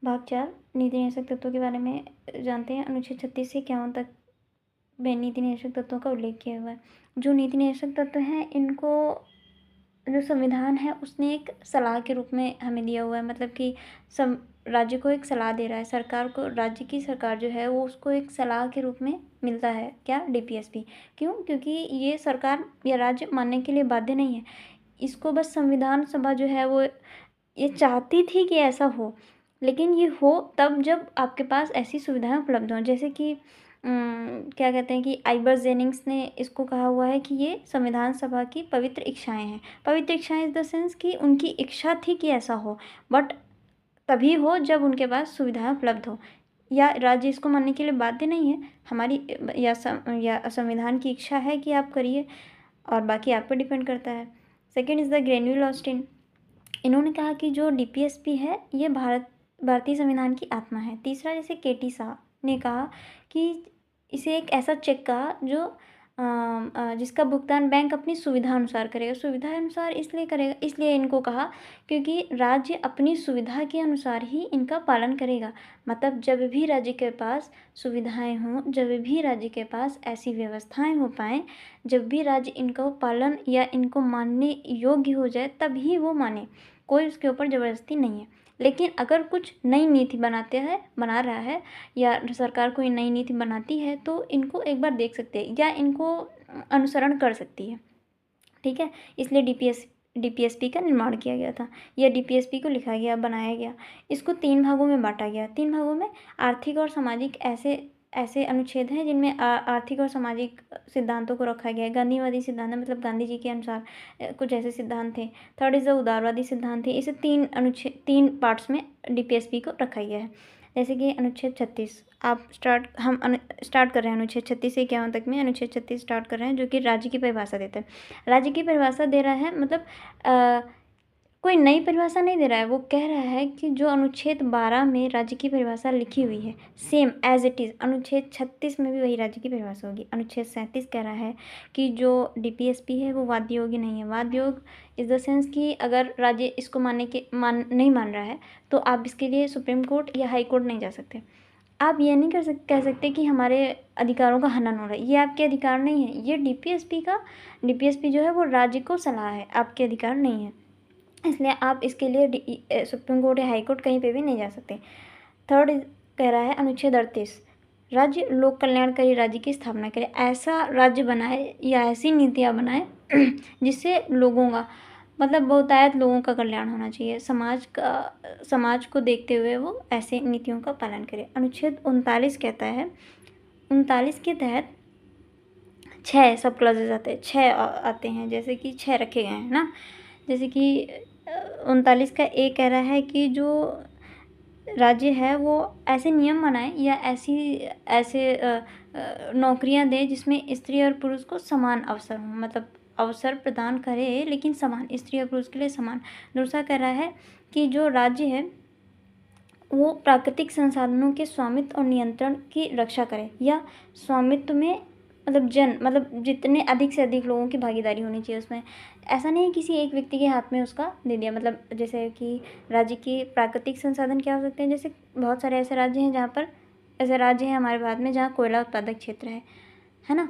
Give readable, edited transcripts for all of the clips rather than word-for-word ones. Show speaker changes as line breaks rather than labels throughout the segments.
भाग 4 नीति निषेधक तत्वों के बारे में जानते हैं। अनुच्छेद 36 से 51 तक में नीति निषेधक तत्वों का उल्लेख किया हुआ है। जो नीति निषेधक तत्व हैं, इनको जो संविधान है उसने एक सलाह के रूप में हमें दिया हुआ है, मतलब कि सम राज्य को एक सलाह दे रहा है, सरकार को, राज्य की सरकार जो है वो उसको एक सलाह के रूप में मिलता है। क्या? डीपीएसपी। क्यों? क्योंकि ये सरकार या राज्य मानने के लिए बाध्य नहीं है। इसको बस संविधान सभा जो है वो ये चाहती थी कि ऐसा हो, लेकिन ये हो तब जब आपके पास ऐसी सुविधाएं उपलब्ध हों। जैसे कि क्या कहते हैं कि आइबर जेनिंग्स ने इसको कहा हुआ है कि ये संविधान सभा की पवित्र इच्छाएं हैं। पवित्र इच्छाएं इन द सेंस कि उनकी इच्छा थी कि ऐसा हो, बट तभी हो जब उनके पास सुविधाएं उपलब्ध हो, या राज्य इसको मानने के लिए बाध्य नहीं है। हमारी या संविधान की इच्छा है कि आप करिए, और बाकी आप पर डिपेंड करता है। Second is the granule Austin. इन्होंने कहा कि जो डीपीएसपी है ये भारतीय संविधान की आत्मा है। तीसरा, जैसे केटी शाह ने कहा कि इसे एक ऐसा चेक कहा जो जिसका भुगतान बैंक अपनी सुविधा अनुसार करेगा। सुविधा अनुसार इसलिए करेगा, इसलिए इनको कहा क्योंकि राज्य अपनी सुविधा के अनुसार ही इनका पालन करेगा। मतलब जब भी राज्य के पास सुविधाएं हों, जब भी राज्य के पास ऐसी व्यवस्थाएं हो पाएँ, जब भी राज्य इनका पालन या इनको मानने योग्य हो जाए, तभी वो माने। कोई उसके ऊपर ज़बरदस्ती नहीं है। लेकिन अगर कुछ नई नीति बना रहा है, या सरकार कोई नई नीति बनाती है, तो इनको एक बार देख सकते हैं या इनको अनुसरण कर सकती है। ठीक है, इसलिए डीपीएसपी का निर्माण किया गया था, या डीपीएसपी को लिखा गया, बनाया गया। इसको 3 भागों में बांटा गया। 3 भागों में आर्थिक और सामाजिक ऐसे ऐसे अनुच्छेद हैं जिनमें आर्थिक और सामाजिक सिद्धांतों को रखा गया है। गांधीवादी सिद्धांत है, मतलब गांधी जी के अनुसार कुछ ऐसे सिद्धांत थे। थर्ड इज़ द उदारवादी सिद्धांत थे। इसे 3 पार्ट्स में डीपीएसपी को रखा गया है। जैसे कि अनुच्छेद 36 हम स्टार्ट कर रहे हैं अनुच्छेद 36 से 51 तक में। अनुच्छेद 36 स्टार्ट कर रहे हैं, जो कि राज्य की परिभाषा देता है। राज्य की परिभाषा दे रहा है, मतलब कोई नई परिभाषा नहीं दे रहा है। वो कह रहा है कि जो अनुच्छेद 12 में राज्य की परिभाषा लिखी हुई है, सेम एज इट इज़ अनुच्छेद 36 में भी वही राज्य की परिभाषा होगी। अनुच्छेद 37 कह रहा है कि जो डीपीएसपी है वो वाद योग्य नहीं है। वाद योग्य इज़ द सेंस कि अगर राज्य इसको नहीं मान रहा है, तो आप इसके लिए सुप्रीम कोर्ट या हाई कोर्ट नहीं जा सकते। आप ये नहीं कह सकते कि हमारे अधिकारों का हनन हो रहा है। ये आपके अधिकार नहीं है। ये डीपीएसपी जो है वो राज्य को सलाह है, आपके अधिकार नहीं है। इसलिए आप इसके लिए सुप्रीम कोर्ट या हाई कोर्ट कहीं पे भी नहीं जा सकते। थर्ड कह रहा है अनुच्छेद 38, राज्य लोक कल्याणकारी राज्य की स्थापना करे। ऐसा राज्य बनाए या ऐसी नीतियाँ बनाए जिससे लोगों का, मतलब बहुतायत लोगों का कल्याण होना चाहिए। समाज को देखते हुए वो ऐसे नीतियों का पालन करे। अनुच्छेद 39 कहता है, 39 के तहत 6 सब क्लॉजेज आते हैं, 6 आते हैं, जैसे कि 6 रखे गए हैं ना। जैसे कि 39 का ए कह रहा है कि जो राज्य है वो ऐसे नियम बनाए या ऐसे नौकरियां दे जिसमें स्त्री और पुरुष को समान अवसर हों, मतलब अवसर प्रदान करे लेकिन समान, स्त्री और पुरुष के लिए समान। दूसरा कह रहा है कि जो राज्य है वो प्राकृतिक संसाधनों के स्वामित्व और नियंत्रण की रक्षा करे, या स्वामित्व में मतलब जितने अधिक से अधिक लोगों की भागीदारी होनी चाहिए उसमें। ऐसा नहीं है किसी एक व्यक्ति के हाथ में उसका दे दिया। मतलब जैसे कि राज्य के प्राकृतिक संसाधन क्या हो सकते हैं, जैसे बहुत सारे ऐसे राज्य हैं जहाँ पर, ऐसे राज्य हैं हमारे भारत में जहाँ कोयला उत्पादक क्षेत्र है ना।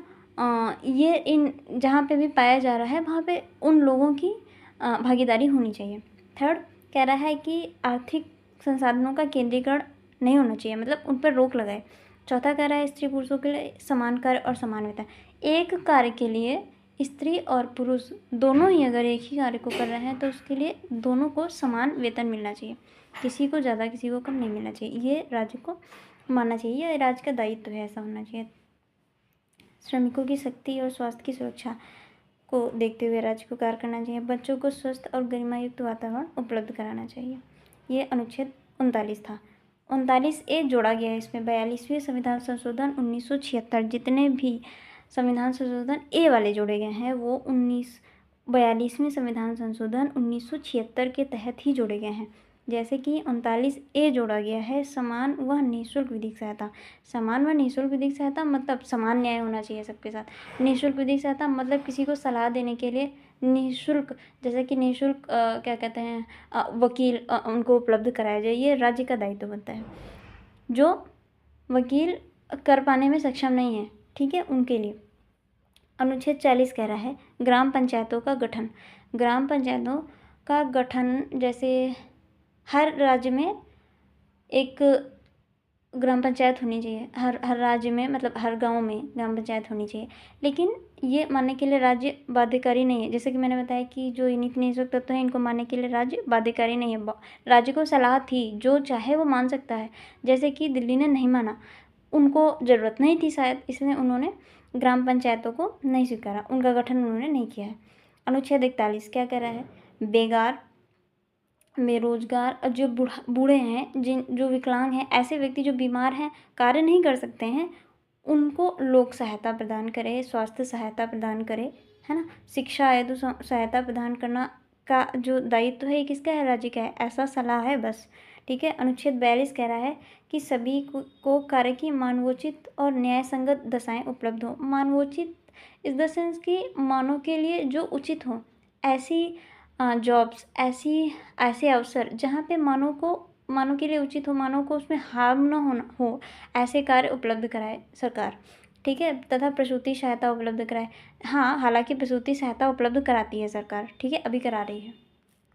ये इन जहाँ पे भी पाया जा रहा है वहाँ पे उन लोगों की भागीदारी होनी चाहिए। थर्ड कह रहा है कि आर्थिक संसाधनों का केंद्रीकरण नहीं होना चाहिए, मतलब उन पर रोक लगाए। चौथा कह रहा है स्त्री पुरुषों के लिए समान कार्य और समान वेतन। एक कार्य के लिए स्त्री और पुरुष दोनों ही अगर एक ही कार्य को कर रहे हैं तो उसके लिए दोनों को समान वेतन मिलना चाहिए, किसी को ज़्यादा किसी को कम नहीं मिलना चाहिए। ये राज्य को मानना चाहिए, ये राज्य का दायित्व है, ऐसा होना चाहिए। श्रमिकों की शक्ति और स्वास्थ्य की सुरक्षा को देखते हुए राज्य को कार्य करना चाहिए। बच्चों को स्वस्थ और गरिमायुक्त वातावरण उपलब्ध कराना चाहिए। ये अनुच्छेद 39 था। 39A जोड़ा गया है इसमें। 42वें संविधान संशोधन 1976, जितने भी संविधान संशोधन ए वाले जोड़े गए हैं वो 42वें संविधान संशोधन 1976 के तहत ही जोड़े गए हैं। जैसे कि 39A जोड़ा गया है, समान व निःशुल्क विधिक सहायता। समान व निःशुल्क विधिक सहायता मतलब समान न्याय होना चाहिए सबके साथ। निःशुल्क विधिक सहायता मतलब किसी को सलाह देने के लिए निःशुल्क, जैसे कि निःशुल्क क्या कहते हैं वकील उनको उपलब्ध कराया जाए, ये राज्य का दायित्व बनता है। जो वकील कर पाने में सक्षम नहीं है, ठीक है, उनके लिए। अनुच्छेद 40 कह रहा है ग्राम पंचायतों का गठन। ग्राम पंचायतों का गठन, जैसे हर राज्य में एक ग्राम पंचायत होनी चाहिए, हर राज्य में, मतलब हर गांव में ग्राम पंचायत होनी चाहिए, लेकिन ये मानने के लिए राज्य बाध्यकारी नहीं है। जैसे कि मैंने बताया कि जो नीति नियंत्रक तत्व हैं, इनको मानने के लिए राज्य बाध्यकारी नहीं है। राज्य को सलाह थी, जो चाहे वो मान सकता है। जैसे कि दिल्ली ने नहीं माना, उनको ज़रूरत नहीं थी शायद, इसलिए उन्होंने ग्राम पंचायतों को नहीं स्वीकारा, उनका गठन उन्होंने नहीं किया है। अनुच्छेद 41 क्या कह रहा है? बेगार, बेरोजगार और जो बूढ़े हैं, जो विकलांग हैं, ऐसे व्यक्ति जो बीमार हैं, कार्य नहीं कर सकते हैं, उनको लोक सहायता प्रदान करे, स्वास्थ्य सहायता प्रदान करे, है ना। शिक्षा हेतु सहायता प्रदान करना का जो दायित्व है, ये किसका है? राज्य का है। ऐसा सलाह है बस, ठीक है। अनुच्छेद 42 कह रहा है कि सभी को कार्य की मानवोचित और न्याय संगत दशाएं उपलब्ध हो। मानवोचित इस द सेंस कि मानव के लिए जो उचित हो, ऐसी जॉब्स, ऐसे अवसर जहाँ पे मानव के लिए उचित हो, मानव को उसमें हार्म न हो, ऐसे कार्य उपलब्ध कराए सरकार, ठीक है। तथा प्रसूति सहायता उपलब्ध कराए। हाँ, हालांकि प्रसूति सहायता उपलब्ध कराती है सरकार, ठीक है, अभी करा रही है।